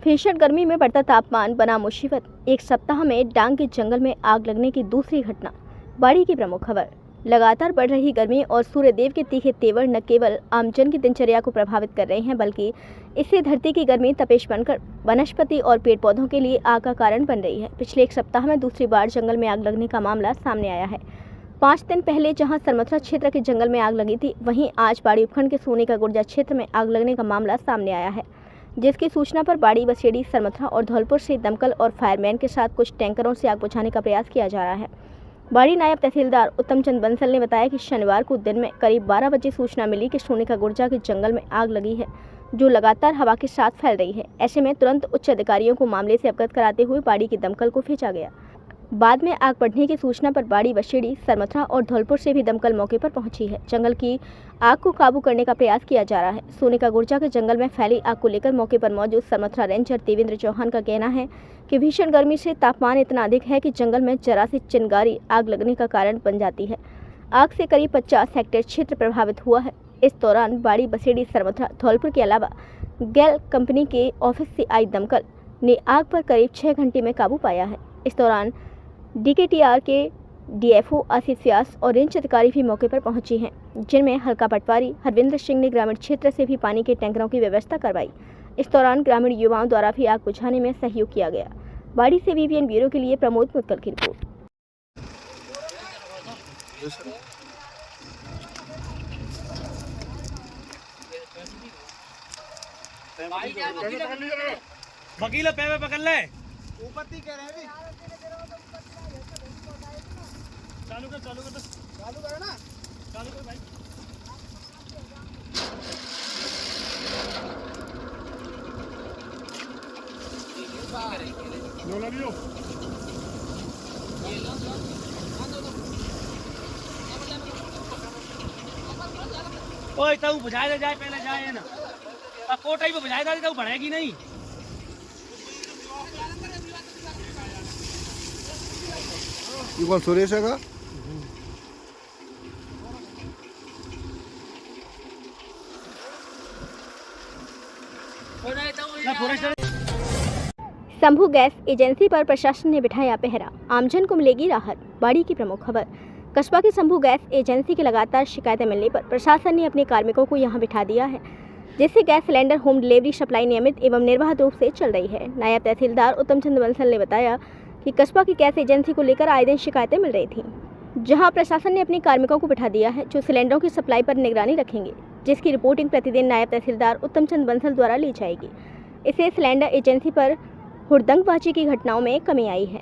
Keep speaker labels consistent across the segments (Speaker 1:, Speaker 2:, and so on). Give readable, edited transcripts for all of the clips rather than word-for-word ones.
Speaker 1: भीषण गर्मी में बढ़ता तापमान बना मुसीबत। एक सप्ताह में डांग के जंगल में आग लगने की दूसरी घटना। बाड़ी की प्रमुख खबर। लगातार बढ़ रही गर्मी और सूर्यदेव के तीखे तेवर न केवल आमजन की दिनचर्या को प्रभावित कर रहे हैं, बल्कि इससे धरती की गर्मी तपेश बनकर वनस्पति और पेड़ पौधों के लिए आग का कारण बन रही है। पिछले एक सप्ताह में दूसरी बार जंगल में आग लगने का मामला सामने आया है। 5 दिन पहले जहां सरमथरा क्षेत्र के जंगल में आग लगी थी, वहीं आज बाड़ी उपखंड के सोने का गुर्जा क्षेत्र में आग लगने का मामला सामने आया है, जिसकी सूचना पर बाड़ी, बसेड़ी, सरमथरा और धौलपुर से दमकल और फायरमैन के साथ कुछ टैंकरों से आग बुझाने का प्रयास किया जा रहा है। बाड़ी नायब तहसीलदार उत्तम चंद बंसल ने बताया कि शनिवार को दिन में करीब 12 बजे सूचना मिली कि सोने का गुर्जा के जंगल में आग लगी है, जो लगातार हवा के साथ फैल रही है। ऐसे में तुरंत उच्च अधिकारियों को मामले से अवगत कराते हुए बाड़ी की दमकल को भेजा गया। बाद में आग बढ़ने की सूचना पर बाड़ी, बसेड़ी, सरमथरा और धौलपुर से भी दमकल मौके पर पहुंची है। जंगल की आग को काबू करने का प्रयास किया जा रहा है। सोने का गुर्जा के जंगल में फैली आग को लेकर मौके पर मौजूद सरमथरा रेंजर देवेंद्र चौहान का कहना है कि भीषण गर्मी से तापमान इतना अधिक है कि जंगल में जरा सी चिंगारी आग लगने का कारण बन जाती है। आग से करीब 50 हेक्टेयर क्षेत्र प्रभावित हुआ है। इस दौरान बाड़ी, बसेड़ी, सरमथरा, धौलपुर के अलावा गैल कंपनी के ऑफिस से आई दमकल ने आग पर करीब 6 घंटे में काबू पाया है। इस दौरान DKTR के DFO आसिफ व्यास और रेंज अधिकारी भी मौके पर पहुंची हैं, जिनमें हल्का पटवारी हरविंद्र सिंह ने ग्रामीण क्षेत्र से भी पानी के टैंकरों की व्यवस्था करवाई। इस दौरान ग्रामीण युवाओं द्वारा भी आग बुझाने में सहयोग किया गया। बाड़ी से BBN ब्यूरो के लिए प्रमोद मुत्तल की रिपोर्ट।
Speaker 2: वकील पे पकड़ ले,
Speaker 3: ऊपर ती कह रहे हैं
Speaker 2: चालू कर
Speaker 3: चालू करो ना,
Speaker 2: चालू कर भाई। लोला लियो। ओए तू बुझाए दे, जाए पहले जाए ना, कोटा ही पे बुझाए दे, तू बढ़ेगी नहीं।
Speaker 3: ये कौन सुरेश है का?
Speaker 1: शंभू गैस एजेंसी पर प्रशासन ने बिठाया पहरा, आमजन को मिलेगी राहत। बाड़ी की प्रमुख खबर। कस्बा की शंभू गैस एजेंसी की लगातार शिकायतें मिलने पर प्रशासन ने अपने कार्मिकों को यहां बिठा दिया है, जिससे gas cylinder home delivery supply नियमित एवं निर्बाध रूप से चल रही है। नायब तहसीलदार उत्तम चंद बंसल ने बताया कि कस्बा की गैस एजेंसी को लेकर आए दिन शिकायतें मिल रही थीं, जहां प्रशासन ने अपने कार्मिकों को बिठा दिया है, जो सिलेंडरों की सप्लाई पर निगरानी रखेंगे, जिसकी रिपोर्टिंग प्रतिदिन नायब तहसीलदार उत्तम चंद बंसल द्वारा ली जाएगी। इससे सिलेंडर एजेंसी पर हुड़दंगबाजी की घटनाओं में कमी आई है।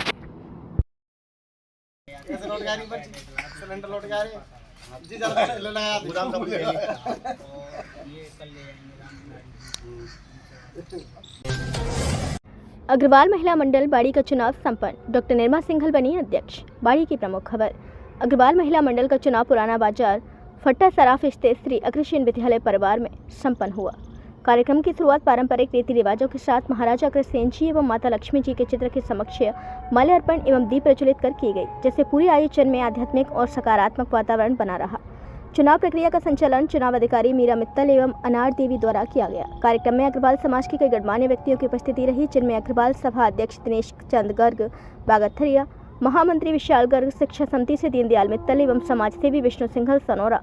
Speaker 1: अग्रवाल महिला मंडल बाड़ी का चुनाव संपन्न, डॉक्टर निर्मा सिंघल बनी अध्यक्ष। बाड़ी की प्रमुख खबर। अग्रवाल महिला मंडल का चुनाव पुराना बाजार फट्टा सराफ स्थित श्री अग्रसेन विद्यालय परिवार में संपन्न हुआ। कार्यक्रम की शुरुआत पारंपरिक रीति रिवाजों के साथ महाराजा अग्रसेन जी एवं माता लक्ष्मी जी के चित्र के समक्ष माल्यार्पण एवं दीप प्रज्वलित कर की गई, जिससे पूरे आयोजन में आध्यात्मिक और सकारात्मक वातावरण बना रहा। चुनाव प्रक्रिया का संचालन चुनाव अधिकारी मीरा मित्तल एवं अनार देवी द्वारा किया गया। कार्यक्रम में अग्रवाल समाज के कई गणमान्य व्यक्तियों की उपस्थिति रही, जिनमें अग्रवाल सभा अध्यक्ष दिनेश चंद गर्ग बागथरिया, महामंत्री विशाल गर्ग, शिक्षा समिति से दीनदयाल मित्तल एवं समाज सेवी विष्णु सिंघल सनौरा,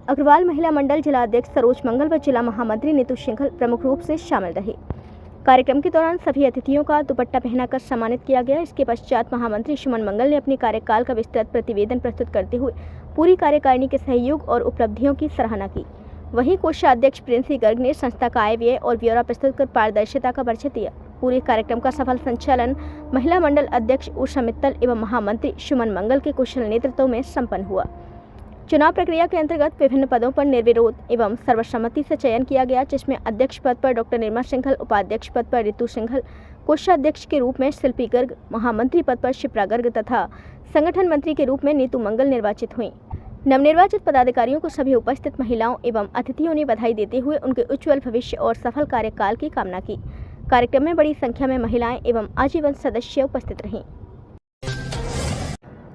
Speaker 1: अग्रवाल महिला मंडल जिला अध्यक्ष सरोज मंगल व जिला महामंत्री नीतू सिंघल प्रमुख रूप से शामिल रहे। कार्यक्रम के दौरान सभी अतिथियों का दुपट्टा पहनाकर सम्मानित किया गया। इसके पश्चात महामंत्री सुमन मंगल ने अपने कार्यकाल का विस्तृत प्रतिवेदन प्रस्तुत करते हुए पूरी कार्यकारिणी के सहयोग और उपलब्धियों की सराहना की। वहीं कोषाध्यक्ष प्रिंसी गर्ग ने संस्था का आय व्यय और ब्यौरा प्रस्तुत कर पारदर्शिता का परिचय दिया। पूरे कार्यक्रम का सफल संचालन महिला मंडल अध्यक्ष उषा मित्तल एवं महामंत्री सुमन मंगल के कुशल नेतृत्व में संपन्न हुआ। चुनाव प्रक्रिया के अंतर्गत विभिन्न पदों पर निर्विरोध एवं सर्वसम्मति से चयन किया गया, जिसमें अध्यक्ष पद पर डॉक्टर निर्मा सिंघल, उपाध्यक्ष पद पर ऋतु सिंघल, कोषाध्यक्ष के रूप में शिल्पी गर्ग, महामंत्री पद पर शिप्रा गर्ग तथा संगठन मंत्री के रूप में नीतू मंगल निर्वाचित हुई। नवनिर्वाचित पदाधिकारियों को सभी उपस्थित महिलाओं एवं अतिथियों ने बधाई देते हुए उनके उज्ज्वल भविष्य और सफल कार्यकाल की कामना की। कार्यक्रम में बड़ी संख्या में महिलाएं एवं आजीवन सदस्य उपस्थित रहीं।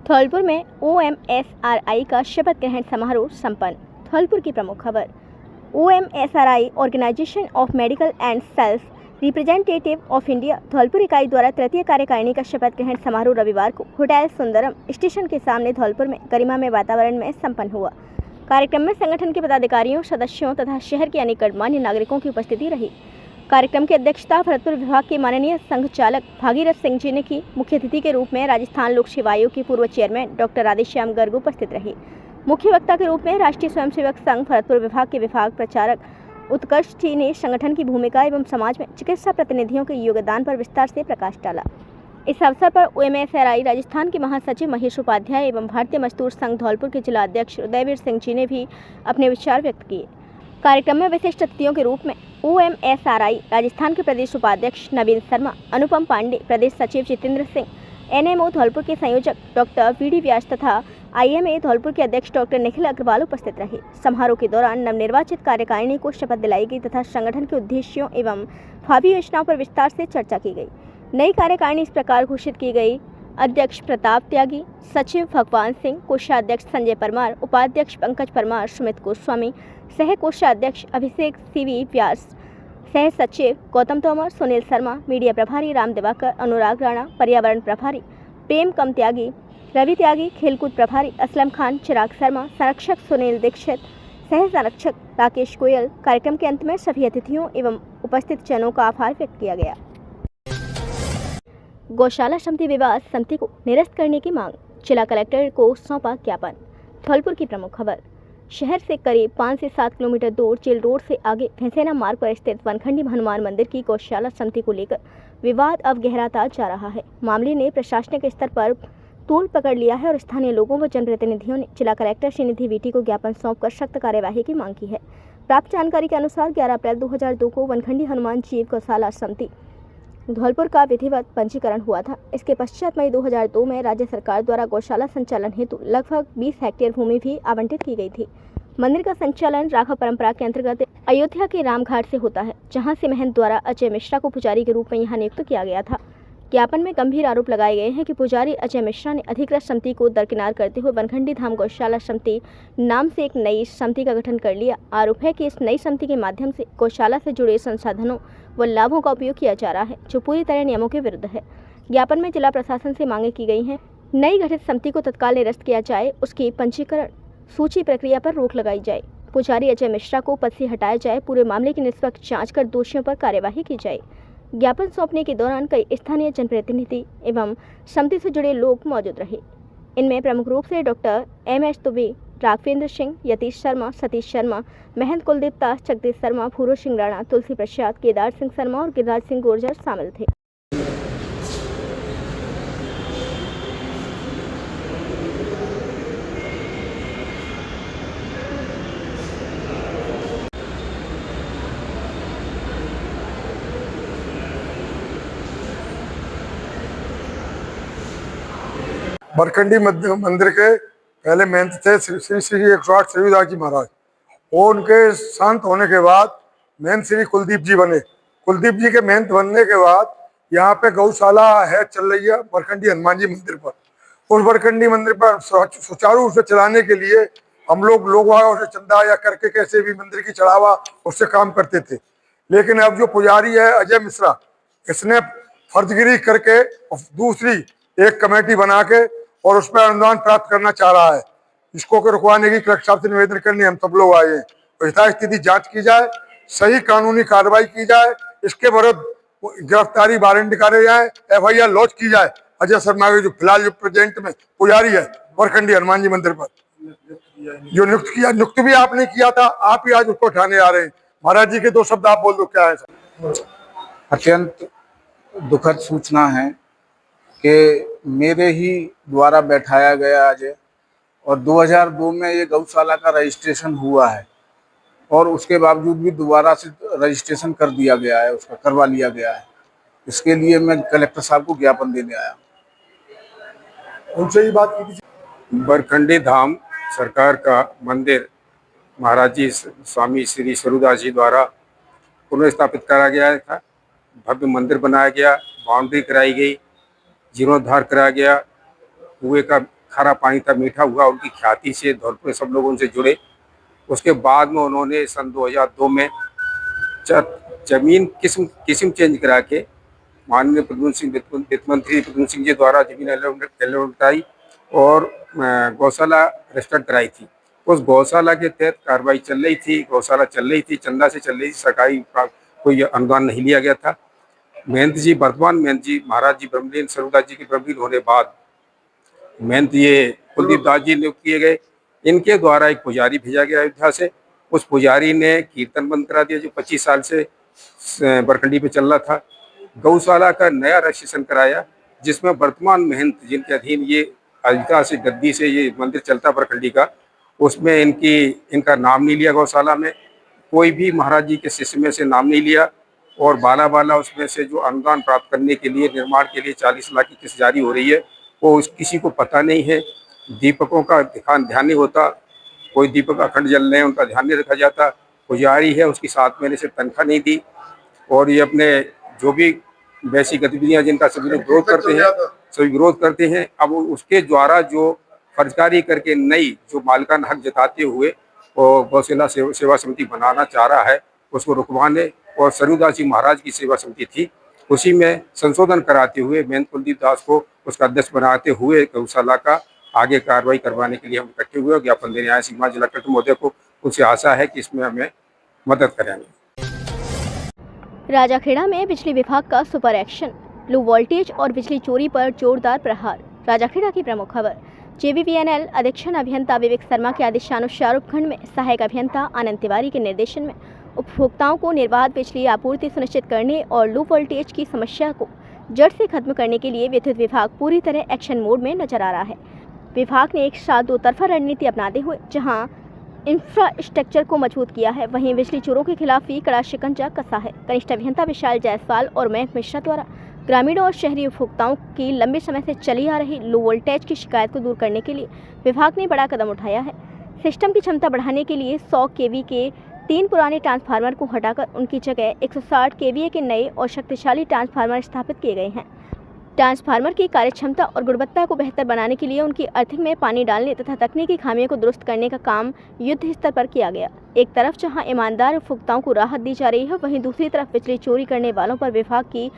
Speaker 1: धौलपुर में OMSRI का शपथ ग्रहण समारोह संपन्न। धौलपुर की प्रमुख खबर। OMSRI organisation of medical and self representative of India Dholpur इकाई द्वारा तृतीय कार्यकारिणी का शपथ ग्रहण समारोह रविवार को होटल सुंदरम स्टेशन के सामने धौलपुर में गरिमामय वातावरण में संपन्न हुआ। कार्यक्रम में संगठन के पदाधिकारियों, सदस्यों तथा शहर के अनेक गणमान्य नागरिकों की उपस्थिति रही। कार्यक्रम की अध्यक्षता भरतपुर विभाग के माननीय संघ चालक भागीरथ सिंह जी ने की। मुख्य अतिथि के रूप में राजस्थान लोक सेवा आयोग के पूर्व चेयरमैन डॉक्टर राधेश्याम गर्ग उपस्थित रहे। मुख्य वक्ता के रूप में राष्ट्रीय स्वयंसेवक संघ भरतपुर विभाग के विभाग प्रचारक उत्कर्ष जी ने संगठन की भूमिका एवं समाज में चिकित्सा प्रतिनिधियों के योगदान पर विस्तार से प्रकाश डाला। इस अवसर पर OMSRI राजस्थान के महासचिव महेश उपाध्याय एवं भारतीय मजदूर संघ धौलपुर के जिला अध्यक्ष उदयवीर सिंह जी ने भी अपने विचार व्यक्त किए। कार्यक्रम में विशिष्ट अतिथियों के रूप में OMSRI राजस्थान के प्रदेश उपाध्यक्ष नवीन शर्मा, अनुपम पांडे, प्रदेश सचिव जितेंद्र सिंह, NMO धौलपुर के संयोजक डॉक्टर VD व्यास तथा IMA धौलपुर के अध्यक्ष डॉक्टर निखिल अग्रवाल उपस्थित रहे। समारोह के दौरान नवनिर्वाचित कार्यकारिणी को शपथ दिलाई गई तथा संगठन के उद्देश्यों एवं भावी योजनाओं पर विस्तार से चर्चा की गई। नई कार्यकारिणी इस प्रकार घोषित की गई: अध्यक्ष प्रताप त्यागी, सचिव भगवान सिंह, कोषाध्यक्ष संजय परमार, उपाध्यक्ष पंकज परमार, सुमित गोस्वामी, सह कोषाध्यक्ष अभिषेक CV व्यास, सह सचिव गौतम तोमर, सुनील शर्मा, मीडिया प्रभारी राम दिवाकर, अनुराग राणा, पर्यावरण प्रभारी प्रेम कम त्यागी, रवि त्यागी, खेलकूद प्रभारी असलम खान, चिराग शर्मा, संरक्षक सुनील दीक्षित, सह संरक्षक राकेश गोयल। कार्यक्रम के अंत में सभी अतिथियों एवं उपस्थित जनों का आभार व्यक्त किया गया। गौशाला समिति विवाद समिति को निरस्त करने की मांग, जिला कलेक्टर को सौंपा ज्ञापन। धौलपुर की प्रमुख खबर। शहर से करीब 5 से 7 किलोमीटर दूर जेल रोड से आगे भैंसेना मार्ग पर स्थित वनखंडी हनुमान मंदिर की गौशाला समिति को लेकर विवाद अब गहराता जा रहा है। मामले ने प्रशासनिक स्तर पर तूल पकड़ लिया है और स्थानीय लोगों व जनप्रतिनिधियों ने जिला कलेक्टर श्रीनिधि VT को ज्ञापन सौंपकर सख्त कार्यवाही की मांग की है। प्राप्त जानकारी के अनुसार 11 अप्रैल 2002 को वनखंडी हनुमान जीव गौशाला समिति धौलपुर का विधिवत पंजीकरण हुआ था। इसके पश्चात मई 2002 में राज्य सरकार द्वारा गौशाला संचालन हेतु लगभग 20 हेक्टेयर भूमि भी आवंटित की गई थी। मंदिर का संचालन राघव परंपरा के अंतर्गत अयोध्या के रामघाट से होता है, जहां से महंत द्वारा अजय मिश्रा को पुजारी के रूप में यहां नियुक्त किया गया था। ज्ञापन में गंभीर आरोप लगाए गए हैं कि पुजारी अजय मिश्रा ने अधिकृत समिति को दरकिनार करते हुए वनखंडी धाम गौशाला समिति नाम से एक नई समिति का गठन कर लिया। आरोप है कि इस नई समिति के माध्यम से गौशाला से जुड़े संसाधनों व लाभों का उपयोग किया जा रहा है, जो पूरी तरह नियमों के विरुद्ध है। ज्ञापन में जिला प्रशासन से मांगे की गई हैं। नई गठित समिति को तत्काल निरस्त किया जाए, उसकी पंजीकरण सूची प्रक्रिया पर रोक लगाई जाए, पुजारी अजय मिश्रा को पद से हटाया जाए, पूरे मामले की निष्पक्ष जांच कर दोषियों पर कार्यवाही की जाए। ज्ञापन सौंपने के दौरान कई स्थानीय जनप्रतिनिधि एवं समिति से जुड़े लोग मौजूद रहे। इनमें प्रमुख रूप से डॉक्टर MS दुबे, राघवेंद्र सिंह, यतीश शर्मा, सतीश शर्मा, महंत कुलदीप दास, जगदीश शर्मा, भूरो सिंह राणा, तुलसी प्रसाद, केदार सिंह शर्मा और गिरिराज सिंह गुर्जर शामिल थे।
Speaker 4: बरखंडी मंदिर के पहले महंत थे श्री श्री 108 श्रीदास जी महाराज। और उनके शांत होने के बाद महंत श्री कुलदीप जी बने। कुलदीप जी के महंत बनने के बाद यहाँ पे गौशाला है चल रही है बरखंडी हनुमान जी मंदिर पर। उस बरखंडी मंदिर पर सुचारू रूप से चलाने के लिए हम लोग से चंदा या करके कैसे भी मंदिर की चढ़ावा उससे काम करते थे। लेकिन अब जो पुजारी है अजय मिश्रा, इसने फर्जगिरी करके दूसरी एक कमेटी बना के और उस पर अनुदान प्राप्त करना चाह रहा है। इसको रुकवाने की कलेक्टर साहब से निवेदन करने हम सब लोग आए हैं। तो यथास्थिति जांच की जाए, सही कानूनी कार्रवाई की जाए, इसके विरुद्ध गिरफ्तारी वारंट निकाले जाए, FIR लॉन्च की जाए। अजय शर्मा के जो फिलहाल जो प्रेजेंट में पुजारी है वरखंडी हनुमान जी मंदिर पर जो नियुक्त भी आपने किया था, आप ही आज उसको उठाने आ रहे हैं। महाराज जी के 2 शब्द आप बोल दो, क्या है सर?
Speaker 5: अत्यंत दुखद सूचना है कि मेरे ही द्वारा बैठाया गया आज और 2002 में ये गौशाला का रजिस्ट्रेशन हुआ है और उसके बावजूद भी दोबारा से रजिस्ट्रेशन कर दिया गया है, उसका करवा लिया गया है। इसके लिए मैं कलेक्टर साहब को ज्ञापन देने आया।
Speaker 4: उनसे ही बात की थी।
Speaker 6: बरखंडी धाम सरकार का मंदिर महाराज जी स्वामी श्री स्वरूपदास जी द्वारा पुनर्स्थापित करा गया था। भव्य मंदिर बनाया गया, बाउंड्री कराई गई, जीर्णोद्धार कराया गया, कुएं का खारा पानी था मीठा हुआ। उनकी ख्याति से धौलपुर सब लोग उनसे जुड़े। उसके बाद में उन्होंने सन 2002 में जमीन किस्म किस्म चेंज करा के माननीय प्रद्युम्न सिंह वित्त मंत्री प्रद्युम्न सिंह जी द्वारा जमीन अलॉट कराई और गौशाला रजिस्टर्ड कराई थी। उस गौशाला के तहत कार्रवाई चल रही थी, गौशाला चल रही थी, चंदा से चल रही थी, सरकारी कोई अनुदान नहीं लिया गया था। महंत जी वर्तमान महंत जी महाराज जी ब्रह्मलीन सरूदास जी के ब्रह्मलीन होने बाद महंत ये कुलदीप दास जी नियुक्त किए गए। इनके द्वारा एक पुजारी भेजा गया अयोध्या से। उस पुजारी ने कीर्तन बंद करा दिया जो 25 साल से बरखंडी पे चल रहा था। गौशाला का नया रजिस्ट्रेशन कराया जिसमें वर्तमान महंत जिनके अधीन ये अयोध्या से गद्दी से ये मंदिर चलता बरखंडी का, उसमें इनका नाम नहीं लिया। गौशाला में कोई भी महाराज जी के शिष्य में से नाम नहीं लिया और बाला उसमें से जो अनुदान प्राप्त करने के लिए निर्माण के लिए 40 लाख की किस्त जारी हो रही है वो किसी को पता नहीं है। दीपकों का ध्यान नहीं होता, कोई दीपक अखंड जल रहे हैं उनका ध्यान नहीं रखा जाता। पुजारी है उसकी 7 महीने से तनख्वाह नहीं दी और ये अपने जो भी वैसी गतिविधियां जिनका सभी लोग विरोध करते हैं अब उसके द्वारा जो फर्जकारी करके नई जो मालिकाना हक जताते हुए और गौशाला सेवा समिति बनाना चाह रहा है उसको रुकवाने और सरूदास जी महाराज की सेवा समिति थी उसी में संशोधन कराते हुए महंत कुलदीप दास को उसका अध्यक्ष बनाते हुए गौशाला का आगे कार्रवाई करवाने के लिए हम इकट्ठे हुए और ज्ञापन देने आए। सीमा जिला कलेक्टर महोदय को उनसे आशा है कि इसमें हमें मदद करेंगे।
Speaker 1: राजाखेड़ा में बिजली विभाग का सुपर एक्शन, लो वोल्टेज और बिजली चोरी पर जोरदार प्रहार। राजाखेड़ा की प्रमुख खबर। JVVNL अधीक्षण अभियंता विवेक शर्मा के आदेशानुसार उपखंड में सहायक अभियंता आनंद तिवारी के निर्देशन में उपभोक्ताओं को निर्बाध बिजली आपूर्ति सुनिश्चित करने और लो वोल्टेज की समस्या को जड़ से खत्म करने के लिए विद्युत विभाग पूरी तरह एक्शन मोड में नजर आ रहा है। विभाग ने एक साथ दो तरफा रणनीति अपनाते हुए जहां इंफ्रास्ट्रक्चर को मजबूत किया है, वहीं बिजली चोरों के खिलाफ भी कड़ा शिकंजा कसा है। कनिष्ठ अभियंता विशाल जायसवाल और मयंक मिश्रा द्वारा ग्रामीणों और शहरी उपभोक्ताओं की लंबे समय से चली आ रही लो वोल्टेज की शिकायत को दूर करने के लिए विभाग ने बड़ा कदम उठाया है। सिस्टम की क्षमता बढ़ाने के लिए 100 kV के 3 पुराने ट्रांसफार्मर को हटाकर उनकी जगह 160 kVA के नए और शक्तिशाली ट्रांसफार्मर स्थापित किए गए हैं। ट्रांसफार्मर की कार्यक्षमता और गुणवत्ता को बेहतर बनाने के लिए उनकी अर्थिंग में पानी डालने तथा तकनीकी खामियों को दुरुस्त करने का काम युद्ध स्तर पर किया गया। एक तरफ जहां ईमानदार उपभोक्ताओं को राहत दी जा रही है, वहीं दूसरी तरफ बिजली चोरी करने वालों पर विभाग की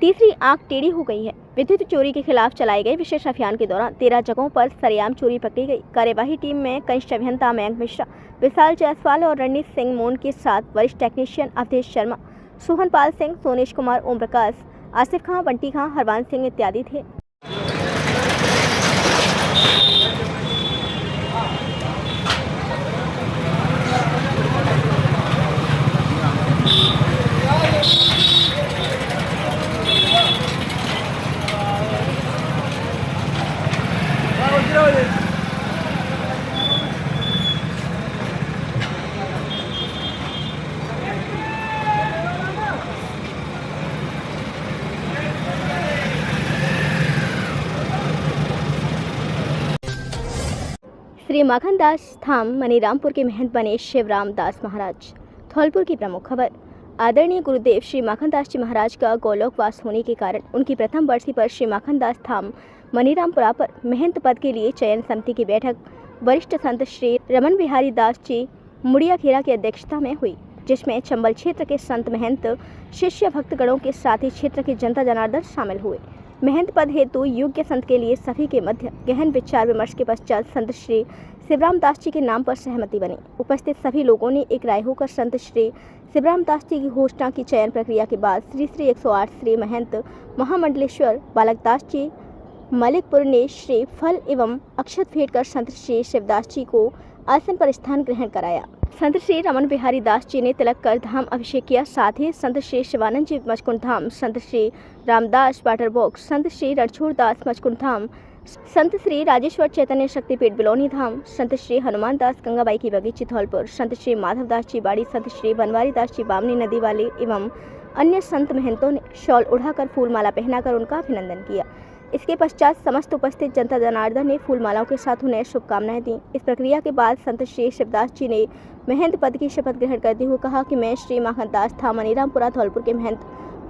Speaker 1: तीसरी आंख टेढ़ी हो गई है। विद्युत चोरी के खिलाफ चलाए गए विशेष अभियान के दौरान 13 जगहों पर सरेआम चोरी पकड़ी गई। कार्यवाही टीम में कनिष्ठ अभियंता मयंक मिश्रा, विशाल जायसवाल और रणनीत सिंह मोन के साथ वरिष्ठ टेक्नीशियन अवधेश शर्मा, सोहन पाल सिंह, सोनेश कुमार, ओम प्रकाश, आसिफ खां, बंटी खां, हरवान सिंह इत्यादि थे। श्री माखनदास धाम मनीरामपुर के महंत बने शिवराम दास महाराज। धौलपुर की प्रमुख खबर। आदरणीय गुरुदेव श्री माखनदास जी महाराज का गोलोकवास होने के कारण उनकी प्रथम बरसी पर श्री माखनदास धाम मनीरामपुरा पर महंत पद के लिए चयन समिति की बैठक वरिष्ठ संत श्री रमन बिहारी दास जी मुड़ियाखेड़ा की अध्यक्षता में हुई, जिसमें चंबल क्षेत्र के संत महंत शिष्य भक्तगणों के साथ ही क्षेत्र के जनता जनार्दन शामिल हुए। महंत पद हेतु योग्य संत के लिए सभी के मध्य गहन विचार विमर्श के पश्चात संत श्री शिवराम दास जी के नाम पर सहमति बनी। उपस्थित सभी लोगों ने एक राय होकर संत श्री शिवराम दास जी की घोषणा की। चयन प्रक्रिया के बाद श्री 108 श्री महंत महामंडलेश्वर बालक दास जी मलिकपुर ने श्री फल एवं अक्षत भेंट कर संत श्री शिवदास जी को आसन पर स्थान ग्रहण कराया। संत श्री रमन बिहारी दास जी ने तिलक कर धाम अभिषेक किया। साथ ही संत श्री शिवानंद जी मचकुंड धाम, संत श्री रामदास वाटर बॉक्स, संत श्री रणछोड़ दास मचकुंड धाम, संत श्री राजेश्वर चैतन्य शक्तिपीठ बिलौनी धाम, संत श्री हनुमान दास गंगाबाई की बगीची धौलपुर, संत श्री माधव दास जी बाड़ी, संत श्री बनवारी दास जी बामनी नदी वाले एवं अन्य संत महंतों ने शॉल उड़ाकर फूलमाला पहनाकर उनका अभिनंदन किया। इसके पश्चात समस्त उपस्थित जनता जनार्दन ने फूलमालाओं के साथ उन्हें शुभकामनाएं दी। इस प्रक्रिया के बाद संत श्री शिवदास जी ने महंत पद की शपथ ग्रहण करते हुए कहा कि मैं श्री माखनदास धाम मनीरामपुरा धौलपुर के महंत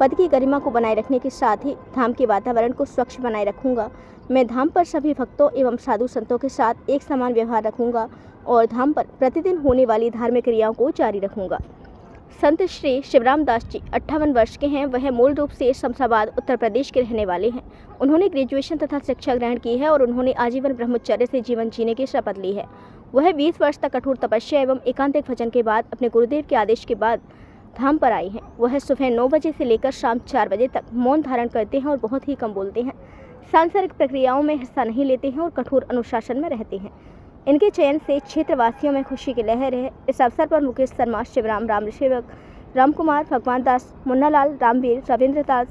Speaker 1: पद की गरिमा को बनाए रखने के साथ ही धाम के वातावरण को स्वच्छ बनाए रखूंगा। मैं धाम पर सभी भक्तों एवं साधु संतों के साथ एक समान व्यवहार रखूंगा और धाम पर प्रतिदिन होने वाली धार्मिक क्रियाओं को जारी रखूंगा। संत श्री शिवराम दास जी 58 वर्ष के हैं। वह मूल रूप से शमशाबाद उत्तर प्रदेश के रहने वाले हैं। उन्होंने ग्रेजुएशन तथा शिक्षा ग्रहण की है और उन्होंने आजीवन ब्रह्मचर्य से जीवन जीने की शपथ ली है। वह 20 वर्ष तक कठोर तपस्या एवं एकांतिक भजन के बाद अपने गुरुदेव के आदेश के बाद धाम पर आई हैं। वह सुबह 9 बजे से लेकर शाम 4 बजे तक मौन धारण करते हैं और बहुत ही कम बोलते हैं। सांसारिक प्रक्रियाओं में हिस्सा नहीं लेते हैं और कठोर अनुशासन में रहते हैं। इनके चयन से क्षेत्रवासियों में खुशी की लहर है। इस अवसर पर मुकेश शर्मा, शिवराम, राम सेवक, राम कुमार, भगवान दास, मुन्नालाल, रामवीर, रविंद्र दास,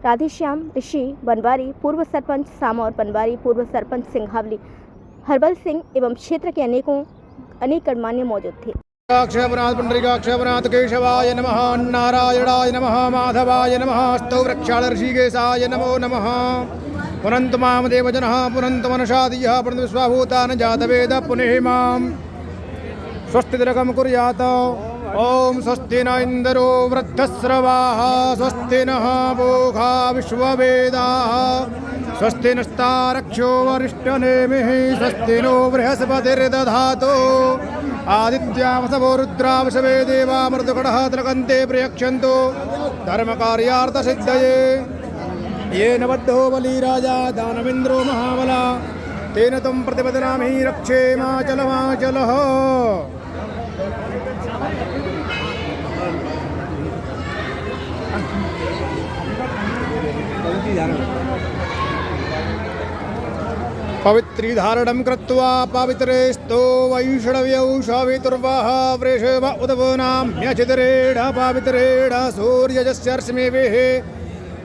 Speaker 1: राधेश्याम, ऋषि, बनवारी, पूर्व सरपंच सामौर बनवारी, पूर्व सरपंच सिंघावली, हरबल सिंह एवं क्षेत्र के अनेक गणमान्य मौजूद थे।
Speaker 3: अक्षयपनाथ पुंडरीकाक्षपनाथ केशवाय नमः, नारायणाय नमः, माधवाय नमः, स्तौ वृक्षाल ऋषिकेशाय नमो नमः। पुनन्तु मां देवजनः पुनन्तु मनसादियः पुनन्तु विश्वभूतान् जातवेद पुनः मां स्वस्तिरकं कुर्यात्। ॐ स्वस्ति न इन्द्रो वृद्धस्रवाः, स्वस्ति नः पूषा विश्ववेदाः, स्वस्ति नस्तारक्षो वरिष्ठनेमिः, स्वस्ति नो बृहस्पतिर्दधातु। आदित्यावसवो रुद्रावसवे देवा मृदुकटः तिलकन्ते प्रयक्षन्तु धर्मकार्यार्थसिद्धये। येन बद्धो बलिराजा दानवेन्द्रो महाबला, तेन तं प्रतिपदनामि रक्षेमाचलमाचलः। पवित्रीधारणं कृत्वा पवित्रेस्तो वैष्णव्यौ सवितुर्वः वृषभ उद्वनाम्यचितरेण पवित्रेण सूर्यजस्यर्श्मिभिः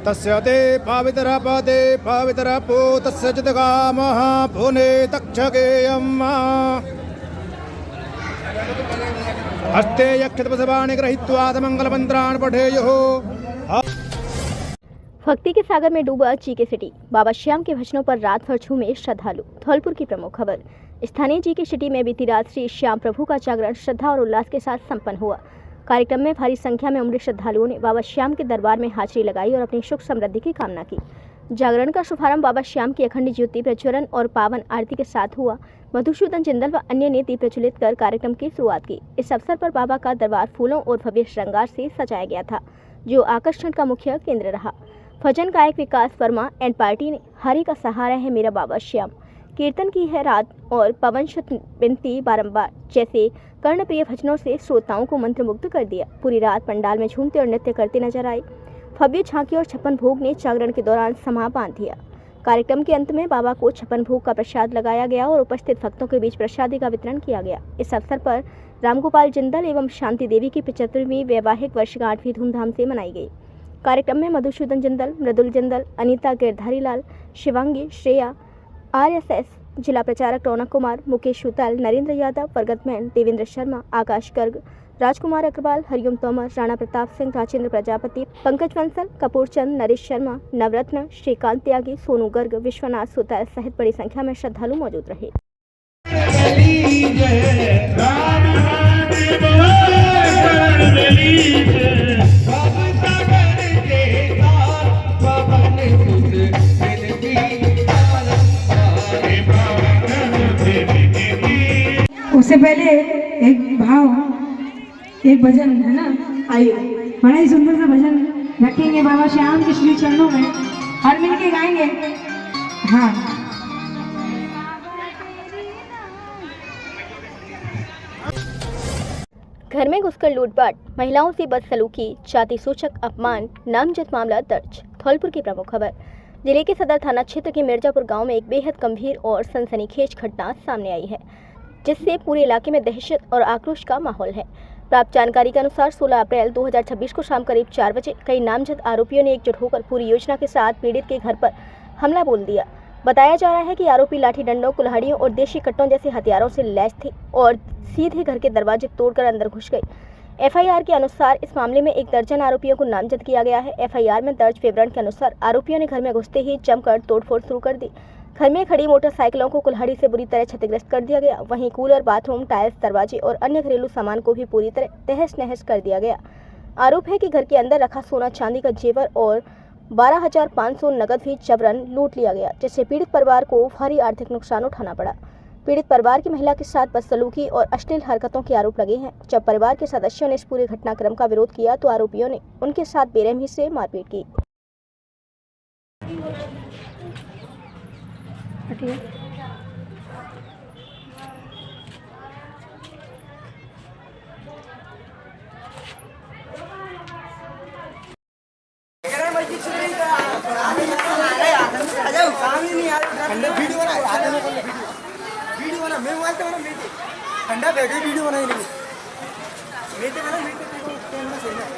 Speaker 3: तस्य ते पवित्रपदे पवित्रपो तस्य चित्कामः पुने तक्षकेयम्। हस्ते यक्षतपसवाणि गृहीत्वा मंगलमन्त्रान् पठेयुः।
Speaker 1: भक्ति के सागर में डूबा जीके सिटी। बाबा श्याम के भजनों पर रात भर झूमे श्रद्धालु। धौलपुर की प्रमुख खबर। स्थानीय जीके सिटी में बीती रात श्री श्याम प्रभु का जागरण श्रद्धा और उल्लास के साथ संपन्न हुआ। कार्यक्रम में भारी संख्या में उमड़े श्रद्धालुओं ने बाबा श्याम के दरबार में हाजिरी लगाई और अपनी सुख समृद्धि की कामना की। जागरण का शुभारंभ बाबा श्याम की अखंड ज्योति प्रज्वलन और पावन आरती के साथ हुआ। मधुसूदन जिंदल व अन्य ने दीप प्रज्वलित कर कार्यक्रम की शुरुआत की। इस अवसर पर बाबा का दरबार फूलों और भव्य श्रृंगार से सजाया गया था, जो आकर्षण का मुख्य केंद्र रहा। भजन गायक विकास वर्मा एंड पार्टी ने हरि का सहारा है मेरा बाबा श्याम कीर्तन की है रात और पवन शुद्ध बिनती बारंबार जैसे कर्णप्रिय भजनों से श्रोताओं को मंत्रमुग्ध कर दिया। पूरी रात पंडाल में झूमते और नृत्य करते नजर आए। भव्य झांकी और 56 भोग ने जागरण के दौरान समा बांध दिया। कार्यक्रम के अंत में बाबा को 56 भोग का प्रसाद लगाया गया और उपस्थित भक्तों के बीच प्रसादी का वितरण किया गया। इस अवसर पर रामगोपाल जिंदल एवं शांति देवी की 75वीं वैवाहिक वर्षगांठ भी धूमधाम से मनाई गई। कार्यक्रम में मधुसूदन जिंदल, मृदुल जिंदल, अनीता गिरधारी लाल, शिवांगी, श्रेया, RSS, जिला प्रचारक रौनक कुमार, मुकेश सुताल, नरेंद्र यादव, परगत मैन, देवेंद्र शर्मा, आकाश गर्ग, राजकुमार अग्रवाल, हरिओम तोमर, राणा प्रताप सिंह, राजेंद्र प्रजापति, पंकज बंसल, कपूर चंद, नरेश शर्मा, नवरत्न, श्रीकांत त्यागी, सोनू गर्ग, विश्वनाथ सुताल सहित बड़ी संख्या में श्रद्धालु मौजूद रहे।
Speaker 7: उससे पहले एक भजन है ना, आइए बड़ा ही सुंदर सा भजन रखेंगे बाबा श्याम के श्री चरणों में, हर मिल के गाएंगे। हाँ,
Speaker 1: घर में घुसकर लूटपाट, महिलाओं से बदसलूकी, जाति सूचक अपमान, नामजद मामला दर्ज। धौलपुर की प्रमुख खबर। जिले के सदर थाना क्षेत्र के मिर्जापुर गांव में एक बेहद गंभीर और सनसनीखेज घटना सामने आई है, जिससे पूरे इलाके में दहशत और आक्रोश का माहौल है। प्राप्त जानकारी के अनुसार 16 अप्रैल 2026 को शाम करीब 4 बजे कई नामजद आरोपियों ने एकजुट होकर पूरी योजना के साथ पीड़ित के घर पर हमला बोल दिया। बताया जा रहा है कि आरोपी लाठी डंडों, कुल्हाड़ियों और देशी कट्टों जैसे हथियारों से लैस थे और सीधे घर के दरवाजे तोड़कर अंदर घुस गए। FIR के अनुसार इस मामले में 1 दर्जन आरोपियों को नामजद किया गया है। FIR में दर्ज विवरण के अनुसार आरोपियों ने घर में घुसते ही जमकर तोड़फोड़ शुरू कर दी। घर में खड़ी मोटरसाइकिलों को कुल्हाड़ी से बुरी तरह क्षतिग्रस्त कर दिया गया। वहीं कूलर, बाथरूम, टाइल्स, दरवाजे और अन्य घरेलू सामान को भी पूरी तरह तहस नहस कर दिया गया। आरोप है कि घर के अंदर रखा सोना चांदी का जेवर और 12,500 नकद भी जबरन लूट लिया गया, जिससे पीड़ित परिवार को भारी आर्थिक नुकसान उठाना पड़ा। पीड़ित परिवार की महिला के साथ बदसलूकी और अश्लील हरकतों के आरोप लगे हैं। जब परिवार के सदस्यों ने इस पूरे घटनाक्रम का विरोध किया तो आरोपियों ने उनके साथ बेरहमी से मारपीट की।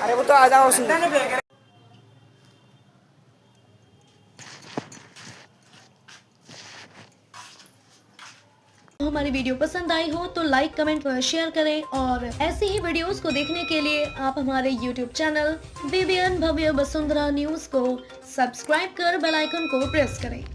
Speaker 8: अरे वो तो आ जाओ उसमें।
Speaker 9: हमारी वीडियो पसंद आई हो तो लाइक, कमेंट व शेयर करें और ऐसी ही वीडियोस को देखने के लिए आप हमारे YouTube चैनल BBN भव्य वसुंधरा न्यूज को सब्सक्राइब कर बेल आइकन को प्रेस करें।